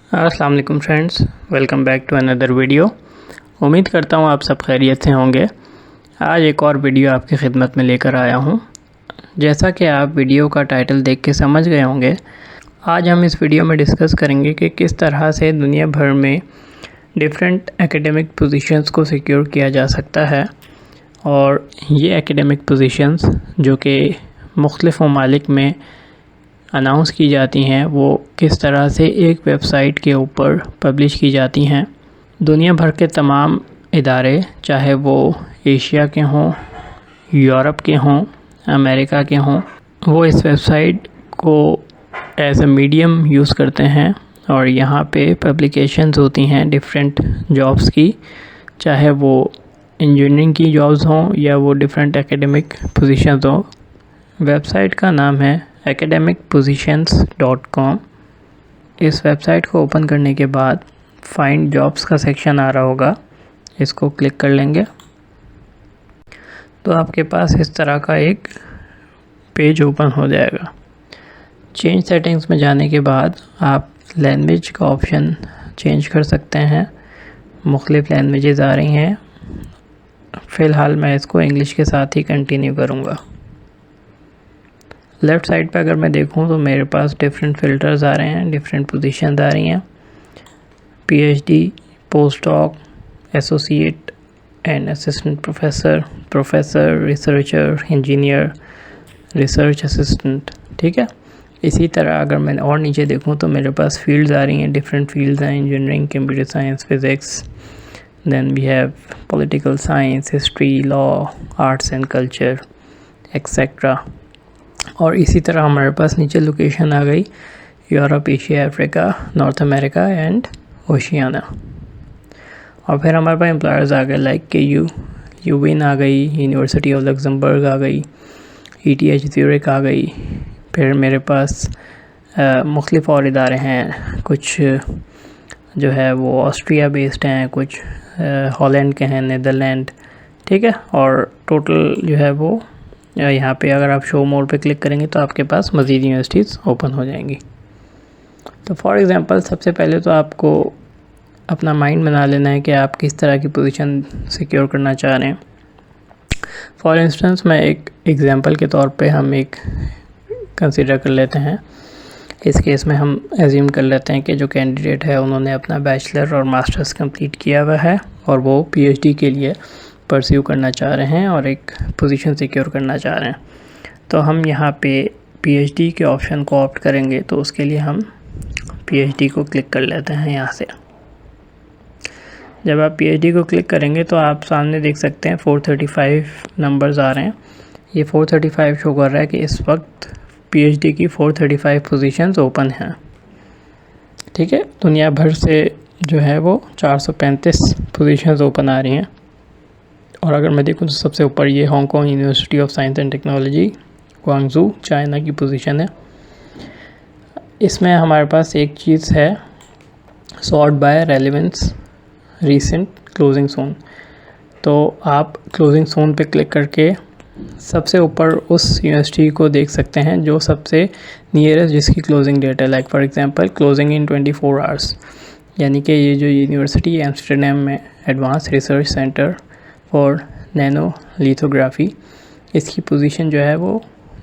अस्सलाम वालेकुम friends, welcome back to another video. उम्मीद करता हूँ आप सब खैरियत से होंगे। आज एक और वीडियो आपकी खिदमत में लेकर आया हूँ। जैसा कि आप वीडियो का टाइटल देख के समझ गए होंगे, आज हम इस वीडियो में डिस्कस करेंगे कि किस तरह से दुनिया भर में डिफरेंट एकेडमिक पोजीशंस को सिक्योर किया जा सकता है और ये एकेडमिक पोजीशंस जो कि मुख्तलिफ़ ममालिक में अनाउंस की जाती हैं वो किस तरह से एक वेबसाइट के ऊपर पब्लिश की जाती हैं। दुनिया भर के तमाम इदारे, चाहे वो एशिया के हों, यूरोप के हों, अमेरिका के हों, वो इस वेबसाइट को एज ए मीडियम यूज़ करते हैं और यहाँ पे पब्लिकेशंस होती हैं डिफरेंट जॉब्स की, चाहे वो इंजीनियरिंग की जॉब्स हों या वो डिफरेंट एकेडमिक पोजीशंस हों। वेबसाइट का नाम है academicpositions.com। इस वेबसाइट को ओपन करने के बाद फाइंड जॉब्स का सेक्शन आ रहा होगा, इसको क्लिक कर लेंगे तो आपके पास इस तरह का एक पेज ओपन हो जाएगा। चेंज सेटिंग्स में जाने के बाद आप लैंग्वेज का ऑप्शन चेंज कर सकते हैं। मुख्तलिफ़ लैंग्वेजेस आ रही हैं, फ़िलहाल मैं इसको इंग्लिश के साथ ही कंटिन्यू करूँगा। लेफ़्ट साइड पे अगर मैं देखूं तो मेरे पास डिफरेंट फ़िल्टर्स आ रहे हैं, डिफरेंट पोजीशंस आ रही हैं। PhD, post doc, associate and assistant professor, professor, researcher, engineer, research assistant, ठीक है। इसी तरह अगर मैं और नीचे देखूं तो मेरे पास फील्ड्स आ रही हैं, डिफरेंट फील्ड्स हैं, engineering, computer science, physics, then we have political science, history, law, arts and culture etcetera. और इसी तरह हमारे पास नीचे लोकेशन आ गई Europe, Asia, Africa, North America and Oceania. और फिर हमारे पास एम्प्लॉयर्स आ गए लाइक के यूविन आ गई, यूनिवर्सिटी ऑफ लग्जमबर्ग आ गई, ETH ज़्यूरिख आ गई। फिर मेरे पास मुख्तलिफ़ और इदारे हैं, कुछ जो है वो ऑस्ट्रिया बेस्ड हैं, कुछ हॉलैंड के हैं, नीदरलैंड, ठीक है। और टोटल जो है वो यहाँ पे अगर आप शो मोर पे क्लिक करेंगे तो आपके पास मज़ीद यूनिवर्सिटीज़ ओपन हो जाएंगी। तो फॉर एग्ज़ाम्पल सबसे पहले तो आपको अपना माइंड बना लेना है कि आप किस तरह की पोजीशन सिक्योर करना चाह रहे हैं। फॉर इंस्टेंस मैं एक एग्ज़ाम्पल के तौर पे हम एक कंसिडर कर लेते हैं। इस केस में हम एज्यूम कर लेते हैं कि जो कैंडिडेट है उन्होंने अपना बैचलर और मास्टर्स कंप्लीट किया हुआ है और वो PhD के लिए परस्यू करना चाह रहे हैं और एक पोजीशन सिक्योर करना चाह रहे हैं। तो हम यहाँ पे PhD के ऑप्शन को ऑप्ट करेंगे, तो उसके लिए हम PhD को क्लिक कर लेते हैं यहाँ से। जब आप PhD को क्लिक करेंगे तो आप सामने देख सकते हैं 435 नंबर्स आ रहे हैं। ये 435 शो कर रहा है कि इस वक्त PhD की 435 पोजीशंस ओपन हैं, ठीक है। दुनिया भर से जो है वो 435 पोजीशंस ओपन आ रही हैं। और अगर मैं देखूं तो सबसे ऊपर ये Hong Kong university of science and technology, Guangzhou, China की पोजीशन है। इसमें हमारे पास एक चीज़ है, sort by relevance recent closing soon. तो आप क्लोजिंग सोन पे क्लिक करके सबसे ऊपर उस यूनिवर्सिटी को देख सकते हैं जो सबसे नियरेस्ट जिसकी क्लोजिंग डेट है। Like for example closing in 24 hours, यानी कि ये जो यूनिवर्सिटी है एम्स्टर्डम में, advance research centre for nano lithography, इसकी पोजीशन जो है वो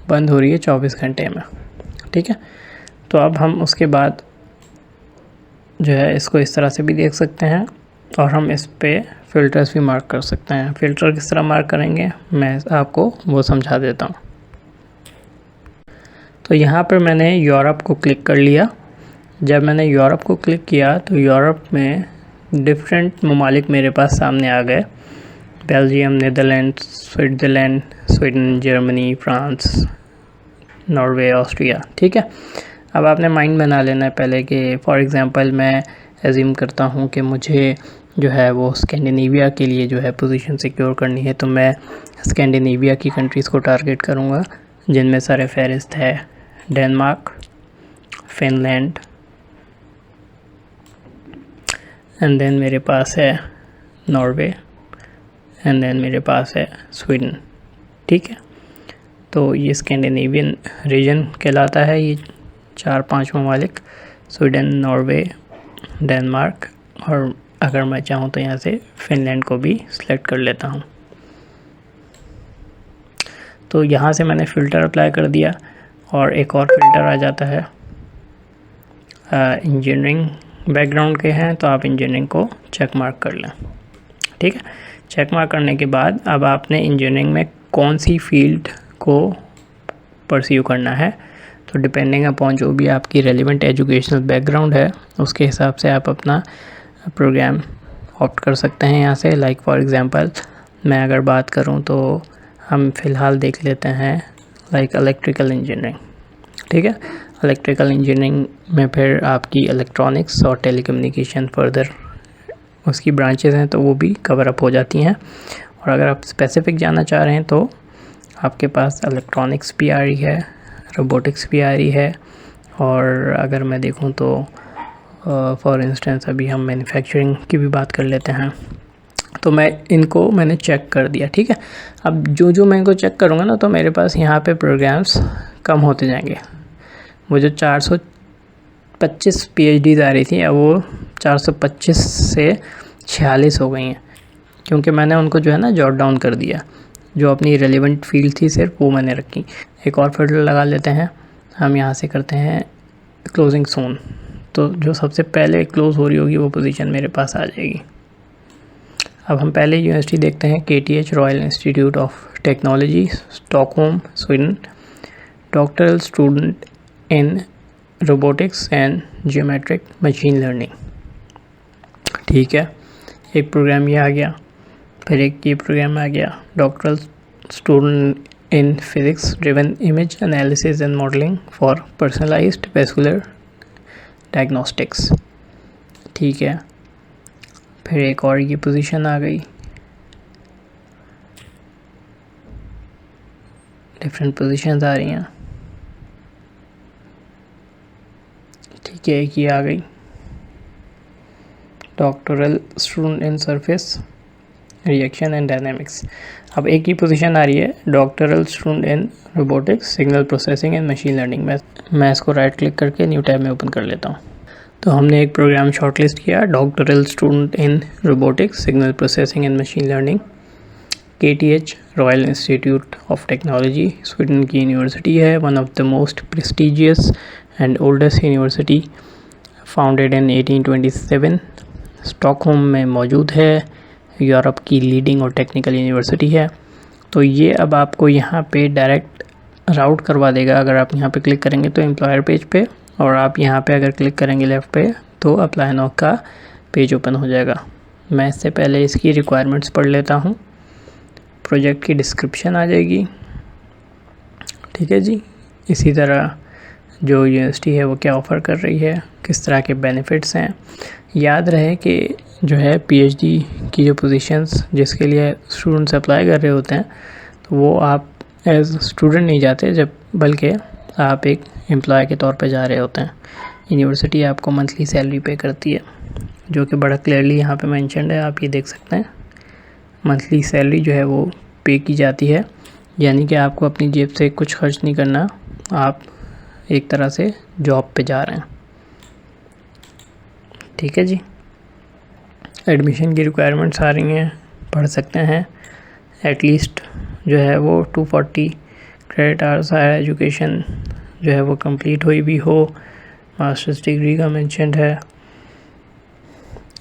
बंद हो रही है 24 घंटे में, ठीक है। तो अब हम उसके बाद जो है इसको इस तरह से भी देख सकते हैं और हम इस पे फ़िल्टर्स भी मार्क कर सकते हैं। फ़िल्टर किस तरह मार्क करेंगे मैं आपको वो समझा देता हूँ। तो यहाँ पर मैंने यूरोप को क्लिक कर लिया। जब मैंने यूरोप को क्लिक किया तो यूरोप में डिफरेंट ममालिक मेरे पास सामने आ गए, Belgium, Netherland, Switzerland, Sweden, Germany, France, Norway, Austria, ठीक है। अब आपने माइंड बना लेना है पहले कि फॉर एग्ज़ाम्पल मैं एज्यूम करता हूँ कि मुझे जो है वो स्कैंडिनेविया के लिए जो है पोजीशन सिक्योर करनी है, तो मैं स्कैंडिनेविया की कंट्रीज़ को टारगेट करूँगा, जिनमें सर फहरिस्त है डेनमार्क, फिनलैंड, एंड देन मेरे पास है नॉर्वे, एंड देन मेरे पास है स्वीडन, ठीक है। तो ये स्कैंडिनेवियन रीजन कहलाता है, ये 4-5 ममालिक, स्वीडन, नॉर्वे, डेनमार्क, और अगर मैं चाहूँ तो यहाँ से फिनलैंड को भी सिलेक्ट कर लेता हूँ। तो यहाँ से मैंने फ़िल्टर अप्लाई कर दिया और एक और फ़िल्टर आ जाता है। इंजीनियरिंग बैकग्राउंड के हैं तो आप इंजीनियरिंग को चेक मार्क कर लें। ठीक है, चेक मार्क करने के बाद अब आपने इंजीनियरिंग में कौन सी फील्ड को परस्यू करना है, तो डिपेंडिंग अपॉन जो भी आपकी रेलिवेंट एजुकेशनल बैकग्राउंड है उसके हिसाब से आप अपना प्रोग्राम ऑप्ट कर सकते हैं यहाँ से। लाइक फॉर एग्जांपल मैं अगर बात करूँ तो हम फ़िलहाल देख लेते हैं लाइक इलेक्ट्रिकल इंजीनियरिंग। ठीक है, इलेक्ट्रिकल इंजीनियरिंग में फिर आपकी इलेक्ट्रॉनिक्स और टेलीकम्युनिकेशन फर्दर उसकी ब्रांचेस हैं तो वो भी कवर अप हो जाती हैं। और अगर आप स्पेसिफिक जानना चाह रहे हैं तो आपके पास इलेक्ट्रॉनिक्स भी आ रही है, रोबोटिक्स भी आ रही है, और अगर मैं देखूं तो फॉर इंस्टेंस अभी हम मैन्युफैक्चरिंग की भी बात कर लेते हैं। तो मैंने चेक कर दिया। ठीक है, अब जो मैं इनको चेक करूँगा ना तो मेरे पास यहाँ पे प्रोग्राम्स कम होते जाएंगे। वो जो 425 PhDs आ रही थी अब वो 425 से 46 हो गई हैं, क्योंकि मैंने उनको जो है ना जॉट डाउन कर दिया। जो अपनी रेलिवेंट फील्ड थी सिर्फ वो मैंने रखी। एक और फिल्टर लगा लेते हैं हम, यहाँ से करते हैं क्लोजिंग सून। तो जो सबसे पहले क्लोज़ हो रही होगी वो पोजीशन मेरे पास आ जाएगी। अब हम पहले यूनिवर्सिटी देखते हैं, KTH royal institute of technology Stockholm Sweden, doctoral student in robotics and geometric machine learning. ठीक है, एक प्रोग्राम ये आ गया, फिर एक ये प्रोग्राम आ गया, doctoral student in physics driven image analysis and modelling for personalised vascular diagnostics. ठीक है, फिर एक और ये पोजीशन आ गई, डिफरेंट पोजीशंस आ रही हैं। ठीक है, एक ये आ गई, doctoral student in surface reaction and dynamics. अब एक ही पोजीशन आ रही है, doctoral student in robotics signal processing and machine learning. मैं इसको राइट क्लिक करके न्यू टैब में ओपन कर लेता हूँ। तो हमने एक प्रोग्राम शॉर्टलिस्ट किया, doctoral student in robotics signal processing and machine learning, KTH royal institute of technology Sweden की यूनिवर्सिटी है, one of the most prestigious and oldest university, founded in 1827, Stockholm में मौजूद है, यूरोप की लीडिंग और technical university है। तो ये अब आपको यहाँ पे डायरेक्ट राउट करवा देगा। अगर आप यहाँ पे क्लिक करेंगे तो एम्प्लॉयर पेज पे, और आप यहाँ पे अगर क्लिक करेंगे लेफ़्ट पे तो अप्लाई नाउ का पेज ओपन हो जाएगा। मैं इससे पहले इसकी रिक्वायरमेंट्स पढ़ लेता हूँ। प्रोजेक्ट की डिस्क्रिप्शन आ जाएगी। ठीक है जी, इसी तरह जो यूनिवर्सिटी है वो क्या ऑफ़र कर रही है, किस तरह के बेनिफिट्स हैं। याद रहे कि जो है PhD की जो पोजीशंस जिसके लिए स्टूडेंट्स अप्लाई कर रहे होते हैं तो वो आप एज स्टूडेंट नहीं जाते, जब बल्कि आप एक एम्प्लॉय के तौर पे जा रहे होते हैं। यूनिवर्सिटी आपको मंथली सैलरी पे करती है, जो कि बड़ा क्लियरली यहाँ पे मेंशन्ड है, आप ये देख सकते हैं। मंथली सैलरी जो है वो पे की जाती है, यानी कि आपको अपनी जेब से कुछ खर्च नहीं करना, आप एक तरह से जॉब पे जा रहे हैं। ठीक है जी, एडमिशन की रिक्वायरमेंट्स आ रही हैं, पढ़ सकते हैं। एटलीस्ट जो है वो 240 क्रेडिट आवर्स हायर एजुकेशन जो है वो कंप्लीट हुई भी हो, मास्टर्स डिग्री का मेंशन्ड है,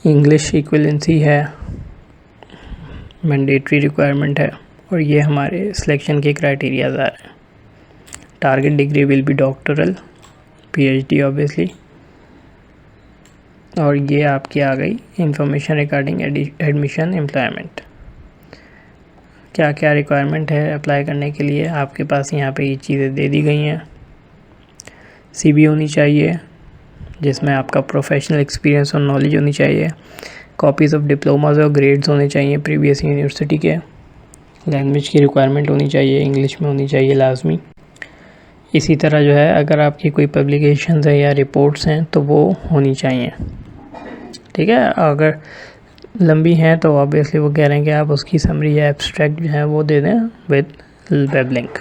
इंग्लिश इक्विवेलेंसी है, मैंडेटरी रिक्वायरमेंट है, और ये हमारे सिलेक्शन के क्राइटेरियाज आ रहे हैं। Target degree will be doctoral, PhD obviously, और ये आपकी आ गई इंफॉर्मेशन रिगार्डिंग एडमिशन एम्प्लॉयमेंट। क्या क्या रिक्वायरमेंट है अप्लाई करने के लिए, आपके पास यहाँ पे ये चीज़ें दे दी गई हैं। CV होनी चाहिए जिसमें आपका प्रोफेशनल एक्सपीरियंस और नॉलेज होनी चाहिए। कॉपीज़ ऑफ डिप्लोमाज और ग्रेड्स होने चाहिए प्रीवियस यूनिवर्सिटी के। लैंग्वेज की रिक्वायरमेंट होनी चाहिए, इंग्लिश में होनी चाहिए लाजमी। इसी तरह जो है अगर आपकी कोई पब्लिकेशंस है या रिपोर्ट्स हैं तो वो होनी चाहिए। ठीक है, अगर लंबी हैं तो ऑब्वियसली वो कह रहे हैं कि आप उसकी समरी या एब्स्ट्रैक्ट जो है वो दे दें विद वेब लिंक।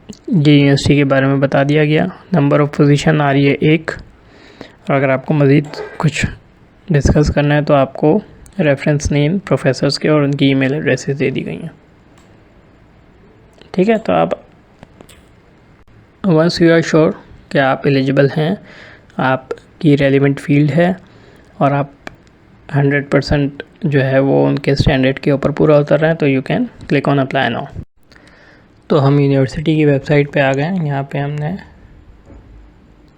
ये यूनिवर्सिटी के बारे में बता दिया गया। नंबर ऑफ़ पोजीशन आ रही है 1। और अगर आपको मज़ीद कुछ डिस्कस करना है तो आपको रेफरेंस नेम प्रोफेसर्स के और उनकी ईमेल एड्रेसेस दे दी गई हैं। ठीक है, तो आप वंस यू आर श्योर कि आप एलिजिबल हैं, आपकी रेलिवेंट फील्ड है और आप 100% जो है वो उनके स्टैंडर्ड के ऊपर पूरा उतर रहे हैं, तो you can click on apply now. तो हम यूनिवर्सिटी की वेबसाइट पे आ गए हैं। यहाँ पे हमने,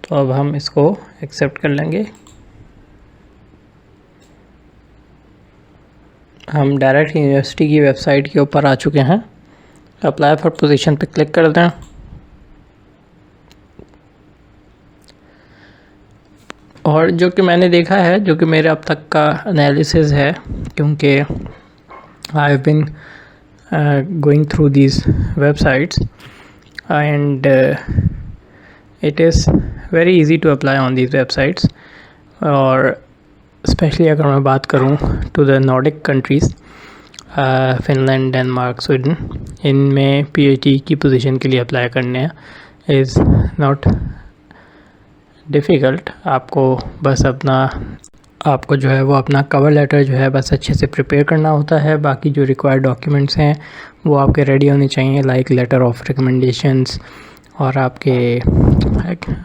तो अब हम इसको एक्सेप्ट कर लेंगे। हम डायरेक्ट यूनिवर्सिटी की वेबसाइट के ऊपर आ चुके हैं। अप्लाई फॉर पोजीशन पे क्लिक कर दें। और जो कि मैंने देखा है, जो कि मेरे अब तक का एनालिसिस है, क्योंकि I have been going through these websites and it is very easy to apply on these websites। और स्पेशली अगर मैं बात करूं to the Nordic countries, Finland, Denmark, Sweden, इनमें पीएचडी की पोजीशन के लिए अप्लाई करने इज़ नॉट डिफ़िकल्ट। आपको जो है वो अपना कवर लेटर जो है बस अच्छे से प्रिपेयर करना होता है। बाकी जो रिक्वायर्ड डॉक्यूमेंट्स हैं वो आपके रेडी होने चाहिए, लाइक लेटर ऑफ रिकमेंडेशंस, और आपके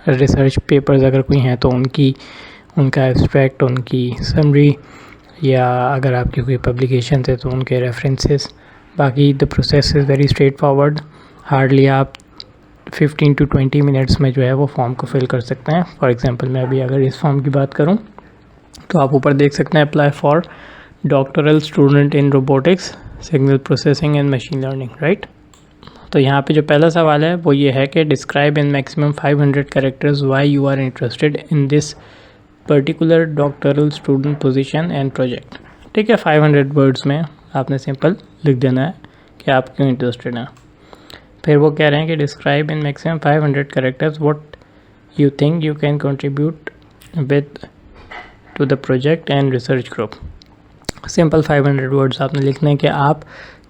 रिसर्च पेपर्स अगर कोई हैं तो उनका एब्स्ट्रैक्ट, उनकी समरी, या अगर आपकी कोई पब्लिकेशन है तो उनके रेफरेंसेस। बाकी the process is very straight forward. Hardly आप 15 to 20 मिनट्स में जो है वो फॉर्म को फिल कर सकते हैं। फॉर एग्ज़ाम्पल मैं अभी अगर इस फॉर्म की बात करूँ तो आप ऊपर देख सकते हैं, apply for doctoral student in robotics, signal processing and machine learning, right. तो यहाँ पे जो पहला सवाल है वो ये है कि describe in maximum 500 characters why you are interested in this particular doctoral student position and project. ठीक है, 500 वर्ड्स में आपने सिंपल लिख देना है कि आप क्यों इंटरेस्टेड हैं। फिर वो कह रहे हैं कि describe in maximum 500 characters what you think you can contribute with two the project and research group. Simple 500 words आपने लिखने हैं कि आप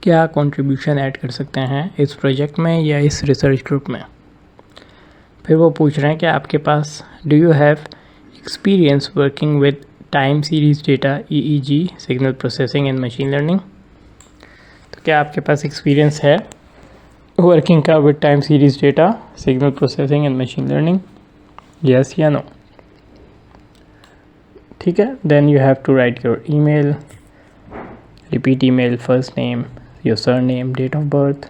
क्या कंट्रीब्यूशन ऐड कर सकते हैं इस प्रोजेक्ट में या इस रिसर्च ग्रुप में। फिर वो पूछ रहे हैं कि आपके पास do you have experience working with time series data, EEG, signal processing and machine learning. तो क्या आपके पास एक्सपीरियंस है वर्किंग का with time series data, signal processing and machine learning, yes या नो। ठीक है, then you have to write your email, repeat email, first name, your surname, date of birth,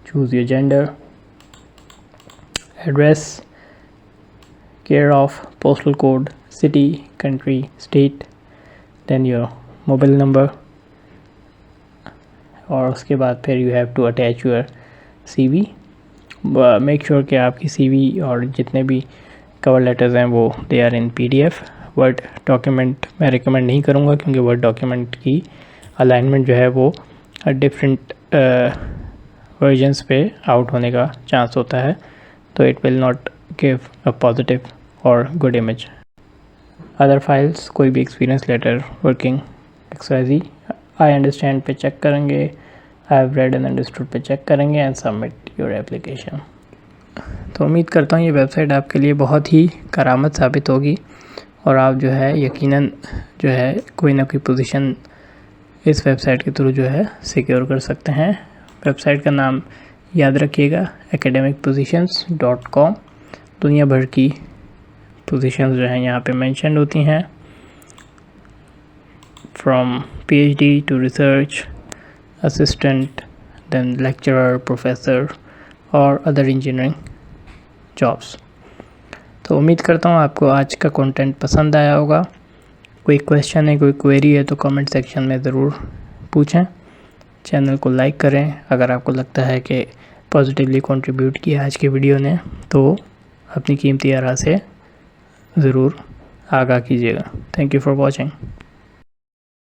choose your gender, address, care of, postal code, city, country, state, then your mobile number, और उसके बाद फिर you have to attach your CV। Make sure कि आपकी CV और जितने भी cover letters हैं वो they are in PDF। Word document मैं रिकमेंड नहीं करूँगा, क्योंकि वर्ड डॉक्यूमेंट की अलाइनमेंट जो है वो डिफरेंट वर्जन्स पे आउट होने का चांस होता है, तो it will not give a positive और गुड इमेज। अदर फाइल्स, कोई भी experience letter, working XYZ, I understand पे चेक करेंगे, I have read and understood पे चेक करेंगे एंड सबमिट योर एप्लीकेशन। तो उम्मीद करता हूँ ये वेबसाइट आपके लिए बहुत ही करामत साबित होगी और आप जो है यकीनन जो है कोई ना कोई पोजीशन इस वेबसाइट के थ्रू जो है सिक्योर कर सकते हैं। वेबसाइट का नाम याद रखिएगा, academicpositions.com। दुनिया भर की पोजीशंस जो हैं यहाँ पे मेंशन होती हैं, from PhD to research assistant, then lecturer, professor और अदर इंजीनियरिंग जॉब्स। तो उम्मीद करता हूँ आपको आज का कंटेंट पसंद आया होगा। कोई क्वेश्चन है, कोई क्वेरी है तो कमेंट सेक्शन में ज़रूर पूछें। चैनल को लाइक करें अगर आपको लगता है कि पॉजिटिवली कंट्रीब्यूट किया आज की वीडियो ने, तो अपनी कीमती आरा से ज़रूर आगाह कीजिएगा। Thank you for watching.